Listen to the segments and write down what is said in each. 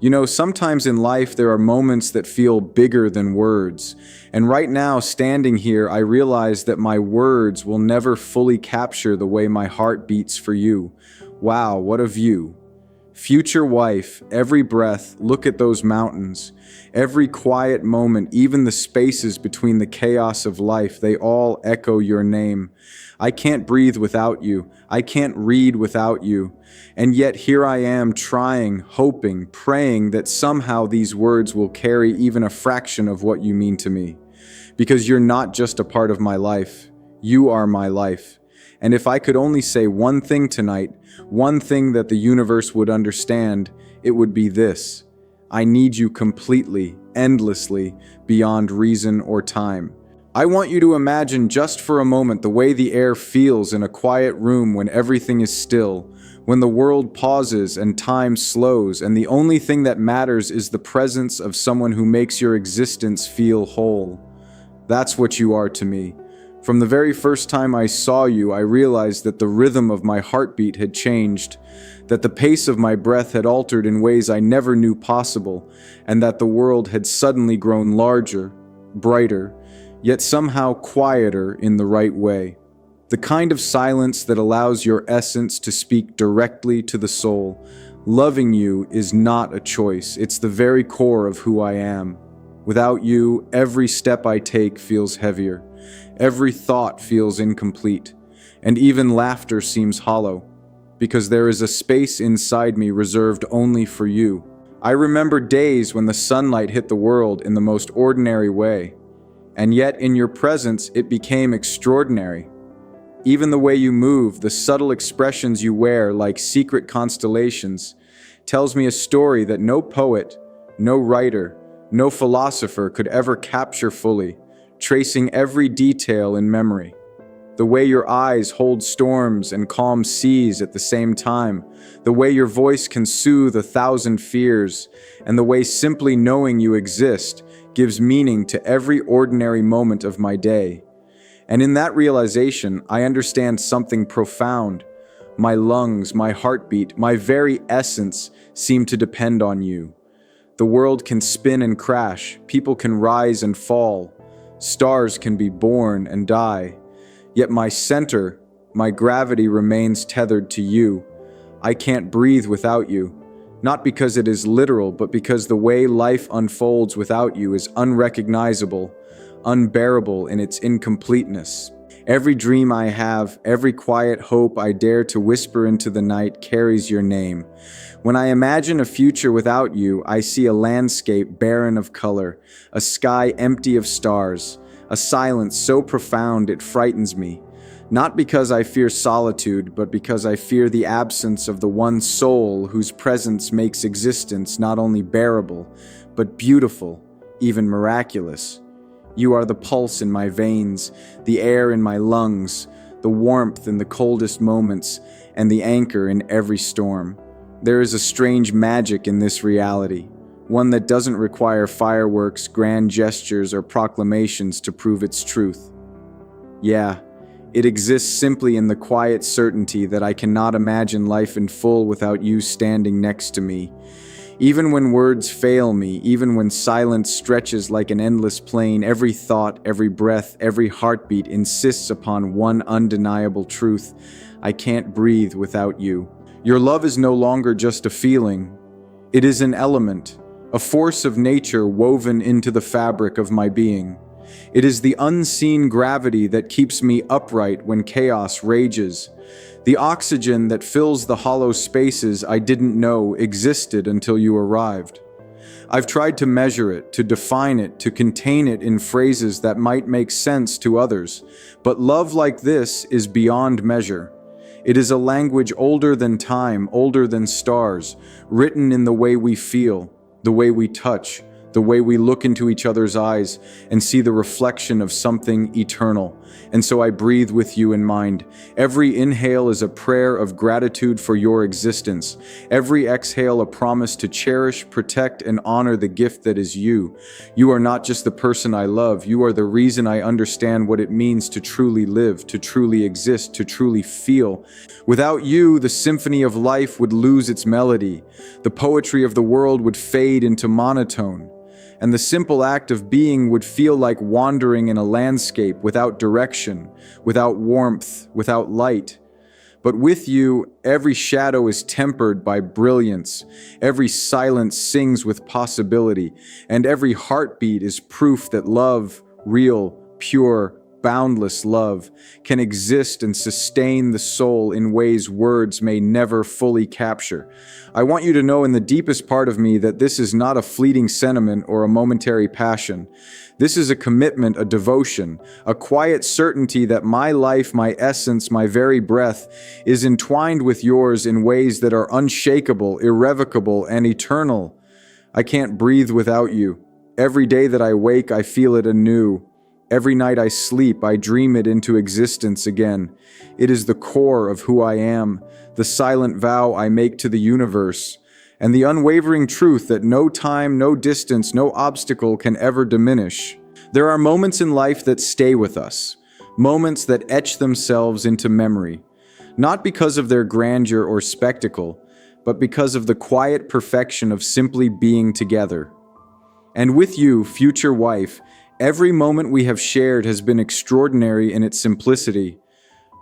You know, sometimes in life there are moments that feel bigger than words. And right now, standing here, I realize that my words will never fully capture the way my heart beats for you. Wow, what a view. Future wife, every breath, look at those mountains. Every quiet moment, even the spaces between the chaos of life, they all echo your name. I can't breathe without you. I can't read without you. And yet here I am trying, hoping, praying that somehow these words will carry even a fraction of what you mean to me. Because you're not just a part of my life. You are my life. And if I could only say one thing tonight, one thing that the universe would understand, it would be this. I need you completely, endlessly, beyond reason or time. I want you to imagine just for a moment the way the air feels in a quiet room when everything is still, when the world pauses and time slows, and the only thing that matters is the presence of someone who makes your existence feel whole. That's what you are to me. From the very first time I saw you, I realized that the rhythm of my heartbeat had changed, that the pace of my breath had altered in ways I never knew possible, and that the world had suddenly grown larger, brighter, yet somehow quieter in the right way. The kind of silence that allows your essence to speak directly to the soul. Loving you is not a choice, it's the very core of who I am. Without you, every step I take feels heavier. Every thought feels incomplete, and even laughter seems hollow, because there is a space inside me reserved only for you. I remember days when the sunlight hit the world in the most ordinary way, and yet in your presence it became extraordinary. Even the way you move, the subtle expressions you wear like secret constellations, tells me a story that no poet, no writer, no philosopher could ever capture fully, tracing every detail in memory. The way your eyes hold storms and calm seas at the same time, the way your voice can soothe 1,000 fears, and the way simply knowing you exist gives meaning to every ordinary moment of my day. And in that realization, I understand something profound. My lungs, my heartbeat, my very essence seem to depend on you. The world can spin and crash, people can rise and fall, stars can be born and die. Yet my center, my gravity remains tethered to you. I can't breathe without you, not because it is literal, but because the way life unfolds without you is unrecognizable, unbearable in its incompleteness. Every dream I have, every quiet hope I dare to whisper into the night carries your name. When I imagine a future without you, I see a landscape barren of color, a sky empty of stars, a silence so profound it frightens me. Not because I fear solitude, but because I fear the absence of the one soul whose presence makes existence not only bearable, but beautiful, even miraculous. You are the pulse in my veins, the air in my lungs, the warmth in the coldest moments, and the anchor in every storm. There is a strange magic in this reality, one that doesn't require fireworks, grand gestures, or proclamations to prove its truth. Yeah, it exists simply in the quiet certainty that I cannot imagine life in full without you standing next to me. Even when words fail me, even when silence stretches like an endless plain, every thought, every breath, every heartbeat insists upon one undeniable truth: I can't breathe without you. Your love is no longer just a feeling. It is an element, a force of nature woven into the fabric of my being. It is the unseen gravity that keeps me upright when chaos rages, the oxygen that fills the hollow spaces I didn't know existed until you arrived. I've tried to measure it, to define it, to contain it in phrases that might make sense to others, but love like this is beyond measure. It is a language older than time, older than stars, written in the way we feel, the way we touch, the way we look into each other's eyes and see the reflection of something eternal. And so I breathe with you in mind. Every inhale is a prayer of gratitude for your existence. Every exhale a promise to cherish, protect, and honor the gift that is you. You are not just the person I love, you are the reason I understand what it means to truly live, to truly exist, to truly feel. Without you, the symphony of life would lose its melody. The poetry of the world would fade into monotone. And the simple act of being would feel like wandering in a landscape without direction, without warmth, without light. But with you, every shadow is tempered by brilliance, every silence sings with possibility, and every heartbeat is proof that love, real, pure, boundless love, can exist and sustain the soul in ways words may never fully capture. I want you to know in the deepest part of me that this is not a fleeting sentiment or a momentary passion. This is a commitment, a devotion, a quiet certainty that my life, my essence, my very breath is entwined with yours in ways that are unshakable, irrevocable, and eternal. I can't breathe without you. Every day that I wake, I feel it anew. Every night I sleep, I dream it into existence again. It is the core of who I am, the silent vow I make to the universe, and the unwavering truth that no time, no distance, no obstacle can ever diminish. There are moments in life that stay with us, moments that etch themselves into memory, not because of their grandeur or spectacle, but because of the quiet perfection of simply being together. And with you, future wife, every moment we have shared has been extraordinary in its simplicity.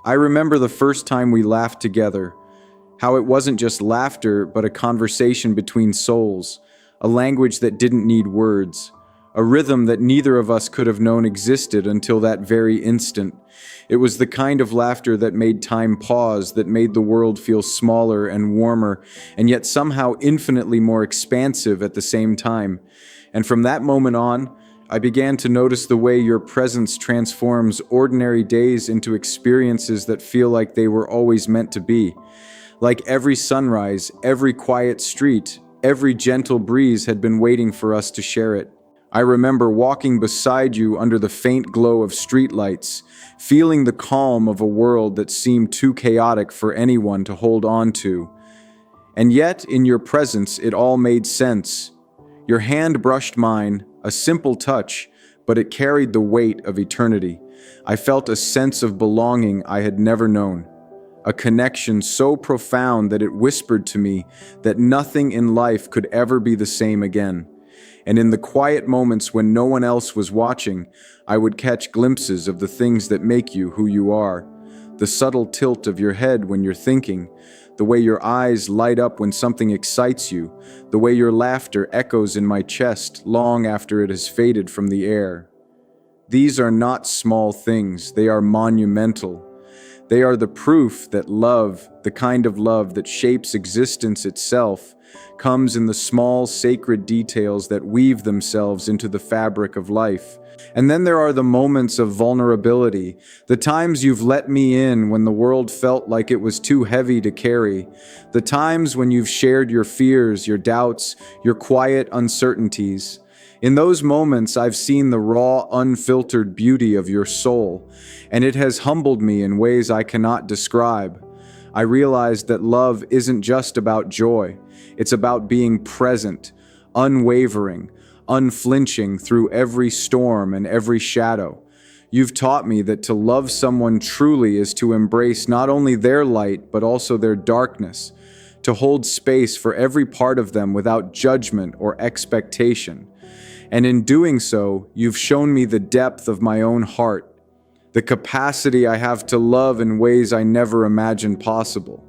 I remember the first time we laughed together, how it wasn't just laughter, but a conversation between souls, a language that didn't need words, a rhythm that neither of us could have known existed until that very instant. It was the kind of laughter that made time pause, that made the world feel smaller and warmer, and yet somehow infinitely more expansive at the same time. And from that moment on, I began to notice the way your presence transforms ordinary days into experiences that feel like they were always meant to be. Like every sunrise, every quiet street, every gentle breeze had been waiting for us to share it. I remember walking beside you under the faint glow of streetlights, feeling the calm of a world that seemed too chaotic for anyone to hold on to. And yet, in your presence, it all made sense. Your hand brushed mine, a simple touch, but it carried the weight of eternity. I felt a sense of belonging I had never known, a connection so profound that it whispered to me that nothing in life could ever be the same again. And in the quiet moments when no one else was watching, I would catch glimpses of the things that make you who you are. The subtle tilt of your head when you're thinking, the way your eyes light up when something excites you, the way your laughter echoes in my chest long after it has faded from the air. These are not small things, they are monumental. They are the proof that love, the kind of love that shapes existence itself, comes in the small sacred details that weave themselves into the fabric of life. And then there are the moments of vulnerability, the times you've let me in when the world felt like it was too heavy to carry, the times when you've shared your fears, your doubts, your quiet uncertainties. In those moments, I've seen the raw, unfiltered beauty of your soul, and it has humbled me in ways I cannot describe. I realized that love isn't just about joy. It's about being present, unwavering, unflinching through every storm and every shadow. You've taught me that to love someone truly is to embrace not only their light, but also their darkness, to hold space for every part of them without judgment or expectation. And in doing so, you've shown me the depth of my own heart, the capacity I have to love in ways I never imagined possible.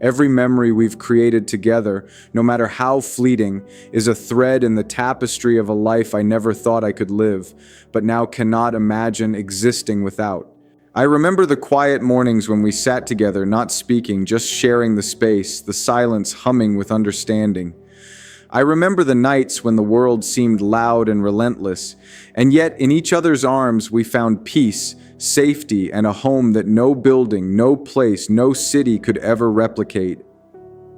Every memory we've created together, no matter how fleeting, is a thread in the tapestry of a life I never thought I could live, but now cannot imagine existing without. I remember the quiet mornings when we sat together, not speaking, just sharing the space, the silence humming with understanding. I remember the nights when the world seemed loud and relentless, and yet in each other's arms we found peace, safety, and a home that no building, no place, no city could ever replicate.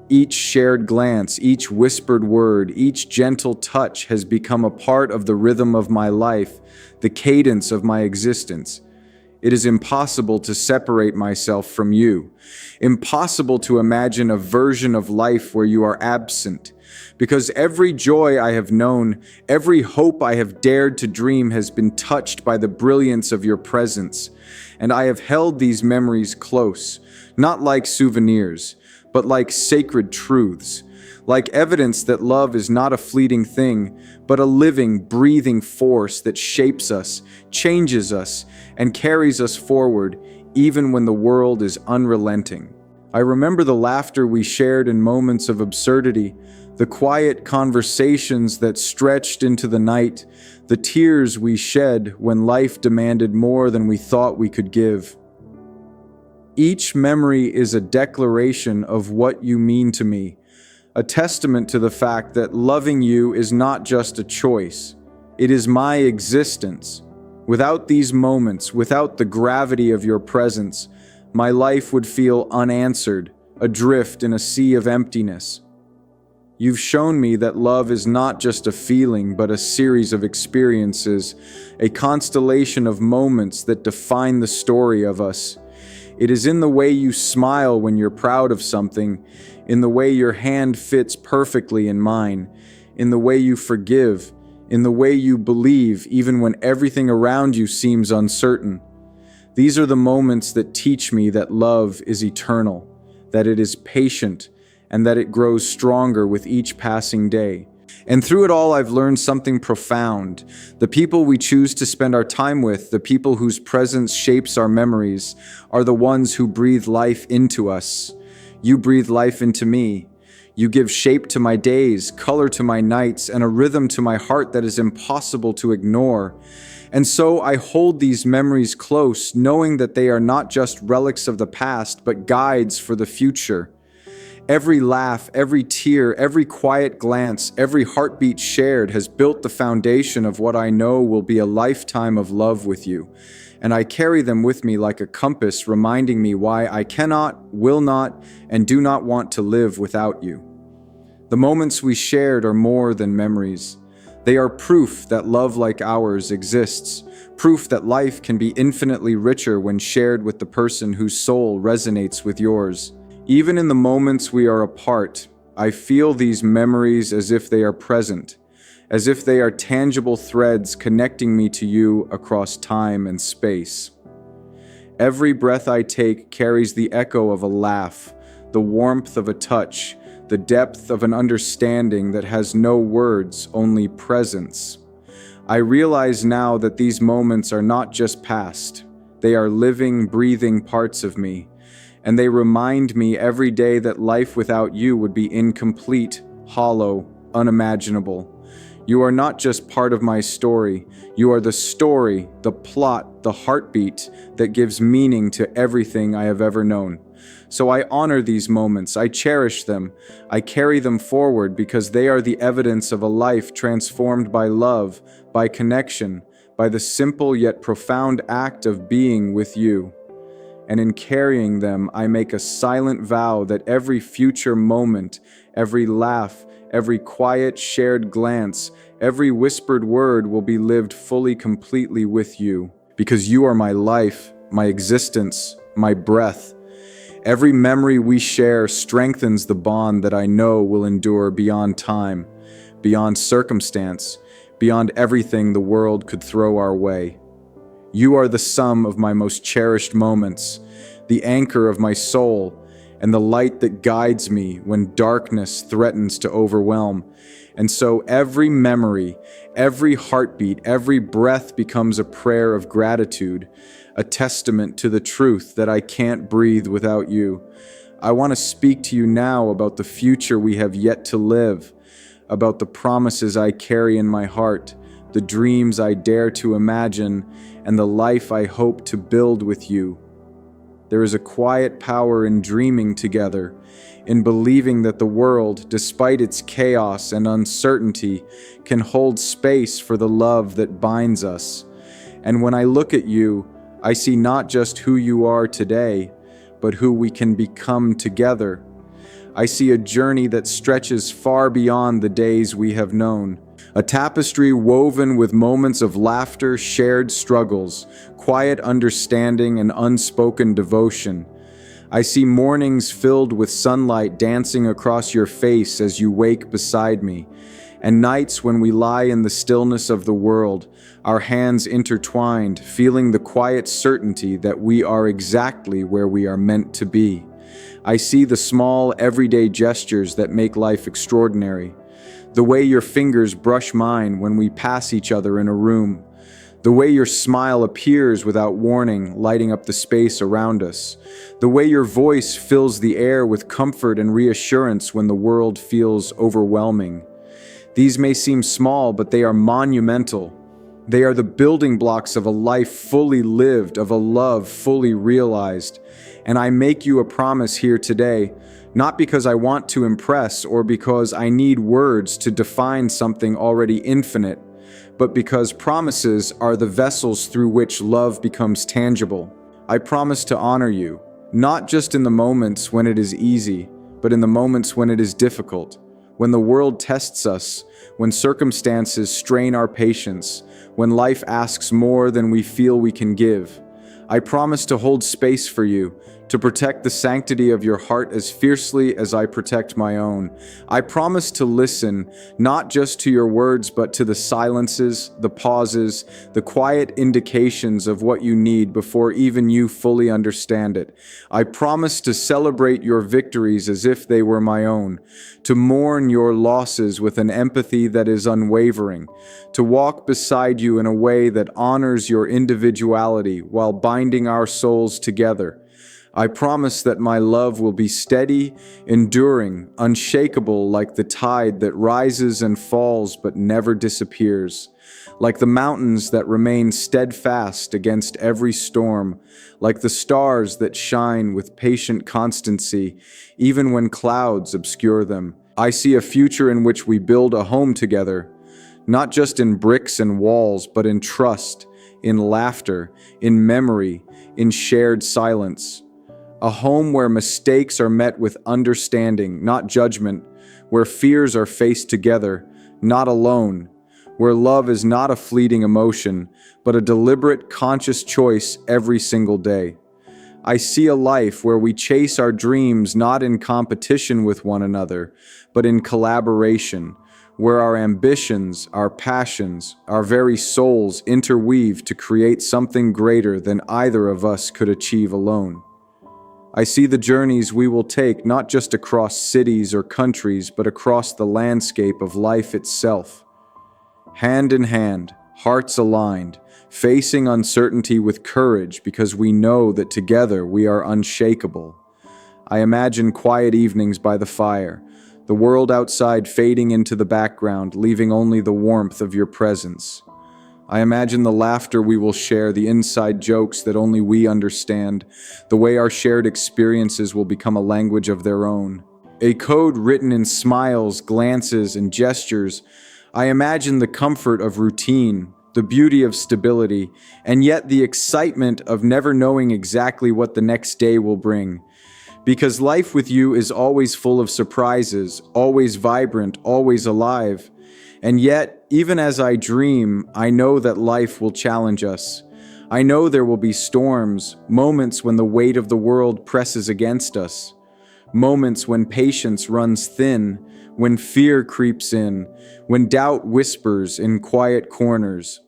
Each shared glance, each whispered word, each gentle touch has become a part of the rhythm of my life, the cadence of my existence. It is impossible to separate myself from you. Impossible to imagine a version of life where you are absent. Because every joy I have known, every hope I have dared to dream has been touched by the brilliance of your presence. And I have held these memories close, not like souvenirs, but like sacred truths. Like evidence that love is not a fleeting thing, but a living, breathing force that shapes us, changes us, and carries us forward, even when the world is unrelenting. I remember the laughter we shared in moments of absurdity, the quiet conversations that stretched into the night, the tears we shed when life demanded more than we thought we could give. Each memory is a declaration of what you mean to me, a testament to the fact that loving you is not just a choice, it is my existence. Without these moments, without the gravity of your presence, my life would feel unanswered, adrift in a sea of emptiness. You've shown me that love is not just a feeling, but a series of experiences, a constellation of moments that define the story of us. It is in the way you smile when you're proud of something, in the way your hand fits perfectly in mine, in the way you forgive, in the way you believe even when everything around you seems uncertain. These are the moments that teach me that love is eternal, that it is patient, and that it grows stronger with each passing day. And through it all, I've learned something profound. The people we choose to spend our time with, the people whose presence shapes our memories, are the ones who breathe life into us. You breathe life into me. You give shape to my days, color to my nights, and a rhythm to my heart that is impossible to ignore. And so I hold these memories close, knowing that they are not just relics of the past, but guides for the future. Every laugh, every tear, every quiet glance, every heartbeat shared has built the foundation of what I know will be a lifetime of love with you. And I carry them with me like a compass, reminding me why I cannot, will not, and do not want to live without you. The moments we shared are more than memories. They are proof that love like ours exists, proof that life can be infinitely richer when shared with the person whose soul resonates with yours. Even in the moments we are apart, I feel these memories as if they are present, as if they are tangible threads connecting me to you across time and space. Every breath I take carries the echo of a laugh, the warmth of a touch, the depth of an understanding that has no words, only presence. I realize now that these moments are not just past. They are living, breathing parts of me. And they remind me every day that life without you would be incomplete, hollow, unimaginable. You are not just part of my story. You are the story, the plot, the heartbeat that gives meaning to everything I have ever known. So I honor these moments, I cherish them, I carry them forward because they are the evidence of a life transformed by love, by connection, by the simple yet profound act of being with you. And in carrying them, I make a silent vow that every future moment, every laugh, every quiet shared glance, every whispered word will be lived fully, completely with you. Because you are my life, my existence, my breath. Every memory we share strengthens the bond that I know will endure beyond time, beyond circumstance, beyond everything the world could throw our way. You are the sum of my most cherished moments, the anchor of my soul, and the light that guides me when darkness threatens to overwhelm. And so every memory, every heartbeat, every breath becomes a prayer of gratitude, a testament to the truth that I can't breathe without you. I want to speak to you now about the future we have yet to live, about the promises I carry in my heart, the dreams I dare to imagine, and the life I hope to build with you. There is a quiet power in dreaming together, in believing that the world, despite its chaos and uncertainty, can hold space for the love that binds us. And when I look at you, I see not just who you are today, but who we can become together. I see a journey that stretches far beyond the days we have known. A tapestry woven with moments of laughter, shared struggles, quiet understanding, and unspoken devotion. I see mornings filled with sunlight dancing across your face as you wake beside me, and nights when we lie in the stillness of the world, our hands intertwined, feeling the quiet certainty that we are exactly where we are meant to be. I see the small, everyday gestures that make life extraordinary. The way your fingers brush mine when we pass each other in a room. The way your smile appears without warning, lighting up the space around us. The way your voice fills the air with comfort and reassurance when the world feels overwhelming. These may seem small, but they are monumental. They are the building blocks of a life fully lived, of a love fully realized. And I make you a promise here today, not because I want to impress or because I need words to define something already infinite, but because promises are the vessels through which love becomes tangible. I promise to honor you, not just in the moments when it is easy, but in the moments when it is difficult, when the world tests us, when circumstances strain our patience, when life asks more than we feel we can give. I promise to hold space for you, to protect the sanctity of your heart as fiercely as I protect my own. I promise to listen, not just to your words, but to the silences, the pauses, the quiet indications of what you need before even you fully understand it. I promise to celebrate your victories as if they were my own, to mourn your losses with an empathy that is unwavering, to walk beside you in a way that honors your individuality while binding our souls together. I promise that my love will be steady, enduring, unshakable like the tide that rises and falls but never disappears, like the mountains that remain steadfast against every storm, like the stars that shine with patient constancy, even when clouds obscure them. I see a future in which we build a home together, not just in bricks and walls, but in trust, in laughter, in memory, in shared silence. A home where mistakes are met with understanding, not judgment, where fears are faced together, not alone, where love is not a fleeting emotion, but a deliberate, conscious choice every single day. I see a life where we chase our dreams not in competition with one another, but in collaboration, where our ambitions, our passions, our very souls interweave to create something greater than either of us could achieve alone. I see the journeys we will take not just across cities or countries, but across the landscape of life itself. Hand in hand, hearts aligned, facing uncertainty with courage because we know that together we are unshakable. I imagine quiet evenings by the fire, the world outside fading into the background, leaving only the warmth of your presence. I imagine the laughter we will share, the inside jokes that only we understand, the way our shared experiences will become a language of their own. A code written in smiles, glances, and gestures. I imagine the comfort of routine, the beauty of stability, and yet the excitement of never knowing exactly what the next day will bring. Because life with you is always full of surprises, always vibrant, always alive. And yet, even as I dream, I know that life will challenge us. I know there will be storms, moments when the weight of the world presses against us, moments when patience runs thin, when fear creeps in, when doubt whispers in quiet corners.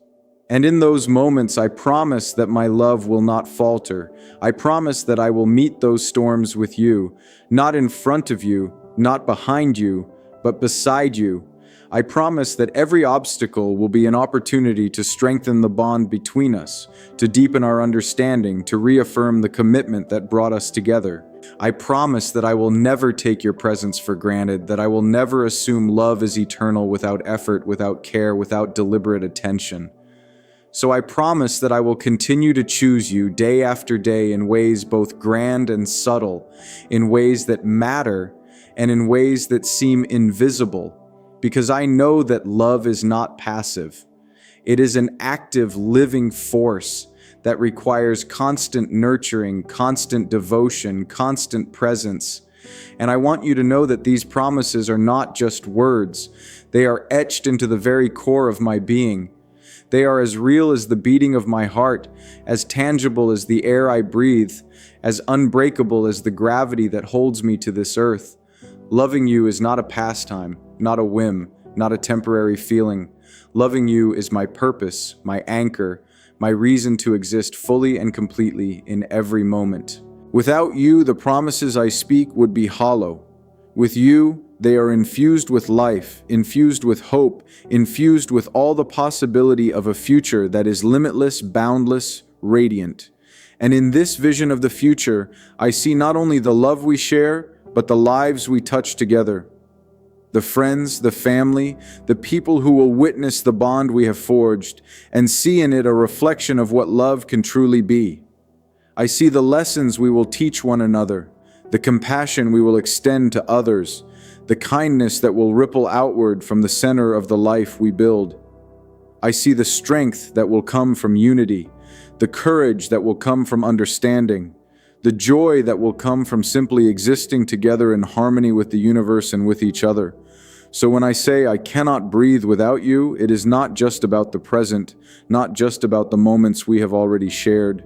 And in those moments, I promise that my love will not falter. I promise that I will meet those storms with you, not in front of you, not behind you, but beside you. I promise that every obstacle will be an opportunity to strengthen the bond between us, to deepen our understanding, to reaffirm the commitment that brought us together. I promise that I will never take your presence for granted, that I will never assume love is eternal without effort, without care, without deliberate attention. So I promise that I will continue to choose you day after day in ways both grand and subtle, in ways that matter, and in ways that seem invisible. Because I know that love is not passive. It is an active, living force that requires constant nurturing, constant devotion, constant presence. And I want you to know that these promises are not just words. They are etched into the very core of my being. They are as real as the beating of my heart, as tangible as the air I breathe, as unbreakable as the gravity that holds me to this earth. Loving you is not a pastime, not a whim, not a temporary feeling. Loving you is my purpose, my anchor, my reason to exist fully and completely in every moment. Without you, the promises I speak would be hollow. With you, they are infused with life, infused with hope, infused with all the possibility of a future that is limitless, boundless, radiant. And in this vision of the future, I see not only the love we share, but the lives we touch together. The friends, the family, the people who will witness the bond we have forged, and see in it a reflection of what love can truly be. I see the lessons we will teach one another, the compassion we will extend to others, the kindness that will ripple outward from the center of the life we build. I see the strength that will come from unity, the courage that will come from understanding, the joy that will come from simply existing together in harmony with the universe and with each other. So when I say I cannot breathe without you, it is not just about the present, not just about the moments we have already shared.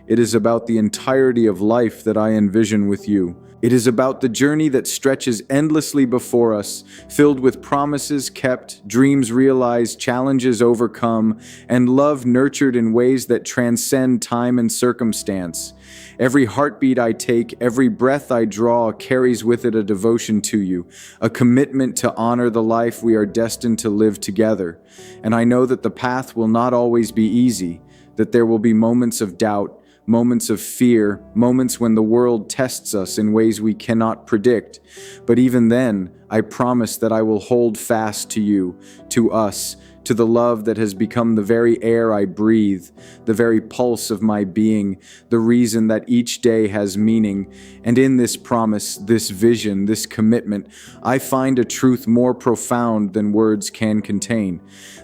It is about the entirety of life that I envision with you. It is about the journey that stretches endlessly before us, filled with promises kept, dreams realized, challenges overcome, and love nurtured in ways that transcend time and circumstance. Every heartbeat I take, every breath I draw carries with it a devotion to you, a commitment to honor the life we are destined to live together. And I know that the path will not always be easy, that there will be moments of doubt, moments of fear, moments when the world tests us in ways we cannot predict. But even then, I promise that I will hold fast to you, to us, to the love that has become the very air I breathe, the very pulse of my being, the reason that each day has meaning. And in this promise, this vision, this commitment, I find a truth more profound than words can contain.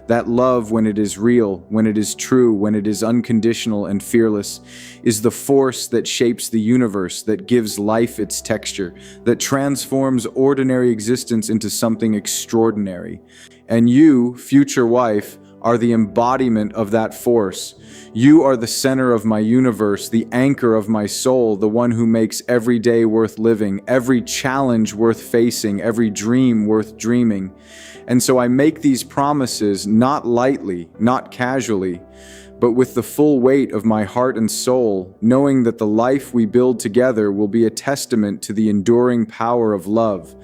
That love, when it is real, when it is true, when it is unconditional and fearless, is the force that shapes the universe, that gives life its texture, that transforms ordinary existence into something extraordinary. And you, future wife, are the embodiment of that force. You are the center of my universe, the anchor of my soul, the one who makes every day worth living, every challenge worth facing, every dream worth dreaming. And so I make these promises not lightly, not casually, but with the full weight of my heart and soul, knowing that the life we build together will be a testament to the enduring power of love,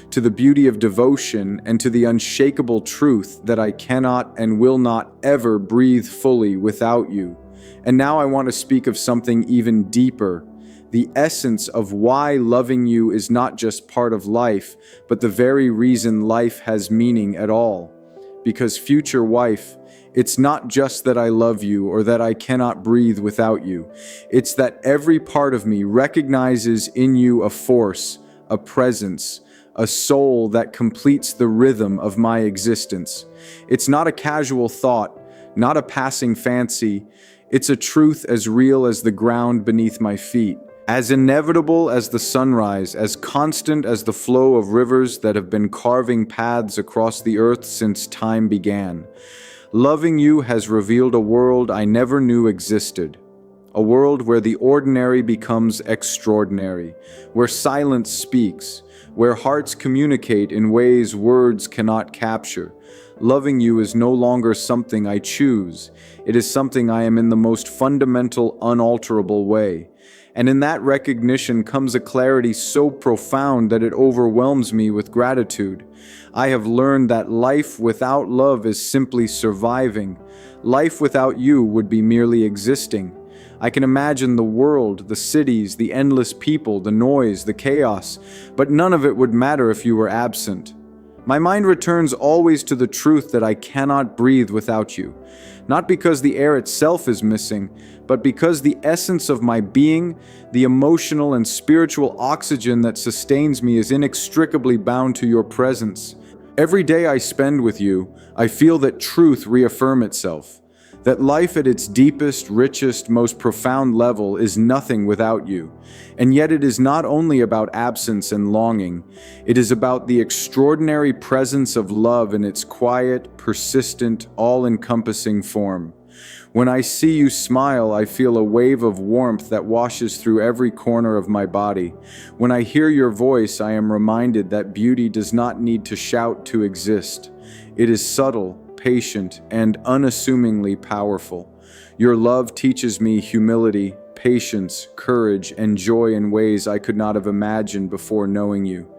to the beauty of devotion, and to the unshakable truth that I cannot and will not ever breathe fully without you. And now I want to speak of something even deeper, the essence of why loving you is not just part of life, but the very reason life has meaning at all. Because, future wife, it's not just that I love you or that I cannot breathe without you. It's that every part of me recognizes in you a force, a presence, a soul that completes the rhythm of my existence. It's not a casual thought, not a passing fancy. It's a truth as real as the ground beneath my feet, as inevitable as the sunrise, as constant as the flow of rivers that have been carving paths across the earth since time began. Loving you has revealed a world I never knew existed. A world where the ordinary becomes extraordinary, where silence speaks, where hearts communicate in ways words cannot capture. Loving you is no longer something I choose. It is something I am in the most fundamental, unalterable way. And in that recognition comes a clarity so profound that it overwhelms me with gratitude. I have learned that life without love is simply surviving. Life without you would be merely existing. I can imagine the world, the cities, the endless people, the noise, the chaos, but none of it would matter if you were absent. My mind returns always to the truth that I cannot breathe without you. Not because the air itself is missing, but because the essence of my being, the emotional and spiritual oxygen that sustains me, is inextricably bound to your presence. Every day I spend with you, I feel that truth reaffirm itself. That life at its deepest, richest, most profound level is nothing without you. And yet it is not only about absence and longing, it is about the extraordinary presence of love in its quiet, persistent, all-encompassing form. When I see you smile, I feel a wave of warmth that washes through every corner of my body. When I hear your voice, I am reminded that beauty does not need to shout to exist. It is subtle, patient, and unassumingly powerful. Your love teaches me humility, patience, courage, and joy in ways I could not have imagined before knowing you.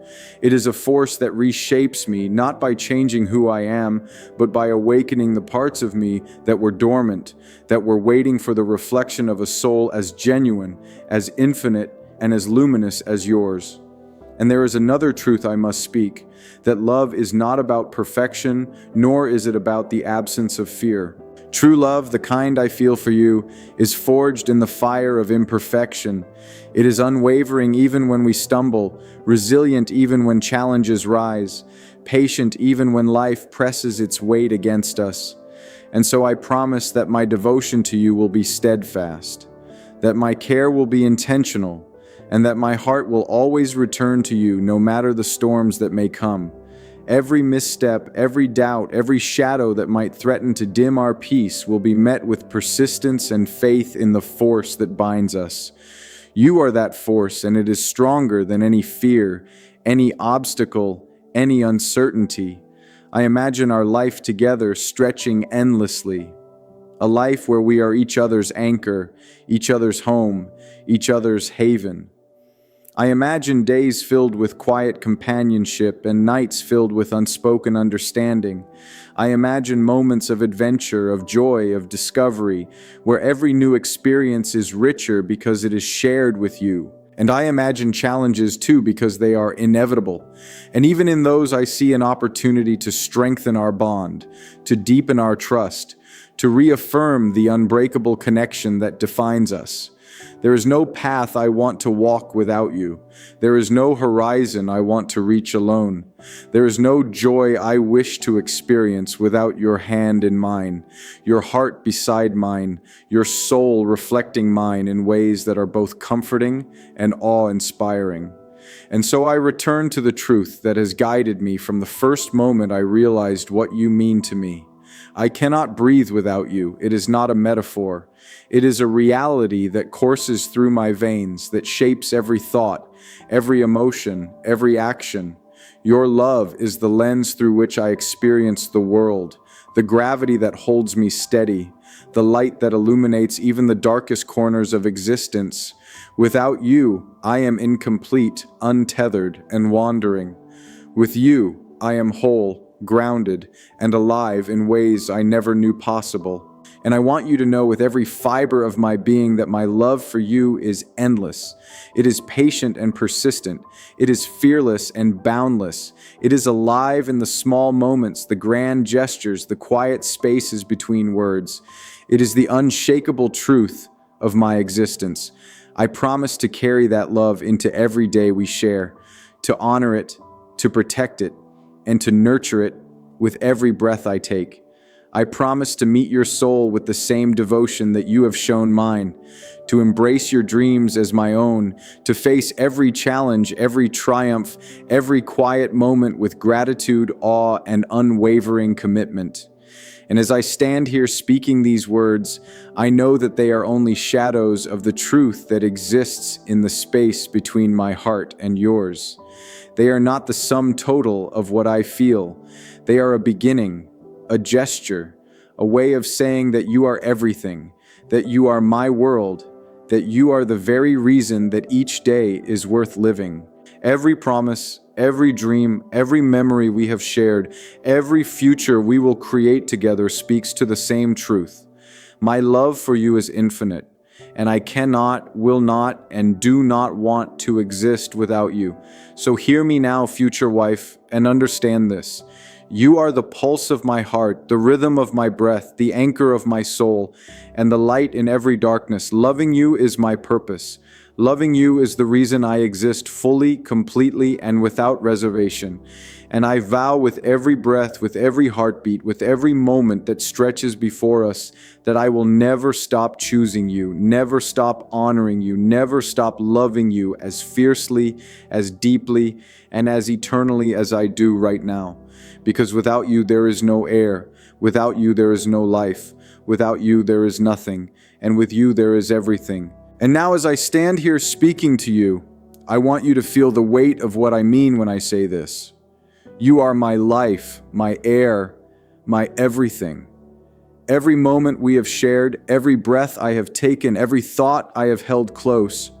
It is a force that reshapes me, not by changing who I am, but by awakening the parts of me that were dormant, that were waiting for the reflection of a soul as genuine, as infinite, and as luminous as yours. And there is another truth I must speak, that love is not about perfection, nor is it about the absence of fear. True love, the kind I feel for you, is forged in the fire of imperfection. It is unwavering even when we stumble, resilient even when challenges rise, patient even when life presses its weight against us. And so I promise that my devotion to you will be steadfast, that my care will be intentional, and that my heart will always return to you no matter the storms that may come. Every misstep, every doubt, every shadow that might threaten to dim our peace will be met with persistence and faith in the force that binds us. You are that force, and it is stronger than any fear, any obstacle, any uncertainty. I imagine our life together stretching endlessly, a life where we are each other's anchor, each other's home, each other's haven. I imagine days filled with quiet companionship and nights filled with unspoken understanding. I imagine moments of adventure, of joy, of discovery, where every new experience is richer because it is shared with you. And I imagine challenges too because they are inevitable. And even in those, I see an opportunity to strengthen our bond, to deepen our trust, to reaffirm the unbreakable connection that defines us. There is no path I want to walk without you. There is no horizon I want to reach alone. There is no joy I wish to experience without your hand in mine, your heart beside mine, your soul reflecting mine in ways that are both comforting and awe-inspiring. And so I return to the truth that has guided me from the first moment I realized what you mean to me. I cannot breathe without you. It is not a metaphor. It is a reality that courses through my veins, that shapes every thought, every emotion, every action. Your love is the lens through which I experience the world, the gravity that holds me steady, the light that illuminates even the darkest corners of existence. Without you, I am incomplete, untethered, and wandering. With you, I am whole, grounded, and alive in ways I never knew possible. And I want you to know with every fiber of my being that my love for you is endless. It is patient and persistent. It is fearless and boundless. It is alive in the small moments, the grand gestures, the quiet spaces between words. It is the unshakable truth of my existence. I promise to carry that love into every day we share, to honor it, to protect it, and to nurture it with every breath I take. I promise to meet your soul with the same devotion that you have shown mine, to embrace your dreams as my own, to face every challenge, every triumph, every quiet moment with gratitude, awe, and unwavering commitment. And as I stand here speaking these words, I know that they are only shadows of the truth that exists in the space between my heart and yours. They are not the sum total of what I feel. They are a beginning, a gesture, a way of saying that you are everything, that you are my world, that you are the very reason that each day is worth living. Every promise, every dream, every memory we have shared, every future we will create together speaks to the same truth. My love for you is infinite, and I cannot, will not, and do not want to exist without you. So hear me now, future wife, and understand this. You are the pulse of my heart, the rhythm of my breath, the anchor of my soul, and the light in every darkness. Loving you is my purpose. Loving you is the reason I exist fully, completely, and without reservation. And I vow with every breath, with every heartbeat, with every moment that stretches before us, that I will never stop choosing you, never stop honoring you, never stop loving you as fiercely, as deeply, and as eternally as I do right now. Because without you, there is no air. Without you, there is no life. Without you, there is nothing. And with you, there is everything. And now, as I stand here speaking to you, I want you to feel the weight of what I mean when I say this. You are my life, my air, my everything. Every moment we have shared, every breath I have taken, every thought I have held close,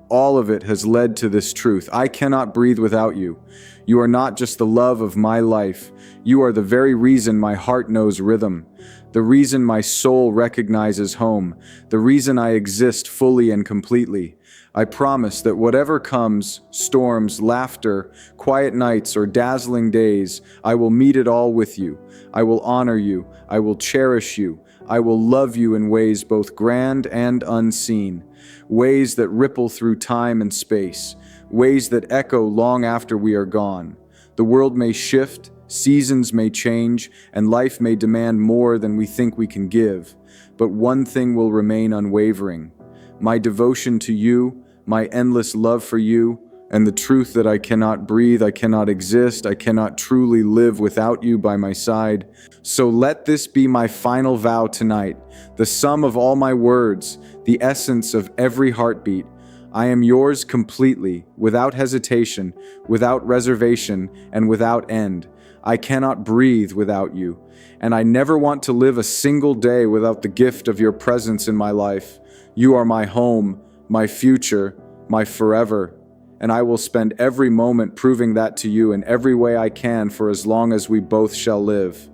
all of it has led to this truth. I cannot breathe without you. You are not just the love of my life. You are the very reason my heart knows rhythm, the reason my soul recognizes home, the reason I exist fully and completely. I promise that whatever comes, storms, laughter, quiet nights, or dazzling days, I will meet it all with you. I will honor you. I will cherish you. I will love you in ways both grand and unseen, ways that ripple through time and space, ways that echo long after we are gone. The world may shift, seasons may change, and life may demand more than we think we can give, but one thing will remain unwavering: my devotion to you, my endless love for you, and the truth that I cannot breathe, I cannot exist, I cannot truly live without you by my side. So let this be my final vow tonight, the sum of all my words, the essence of every heartbeat. I am yours completely, without hesitation, without reservation, and without end. I cannot breathe without you, and I never want to live a single day without the gift of your presence in my life. You are my home, my future, my forever, and I will spend every moment proving that to you in every way I can for as long as we both shall live.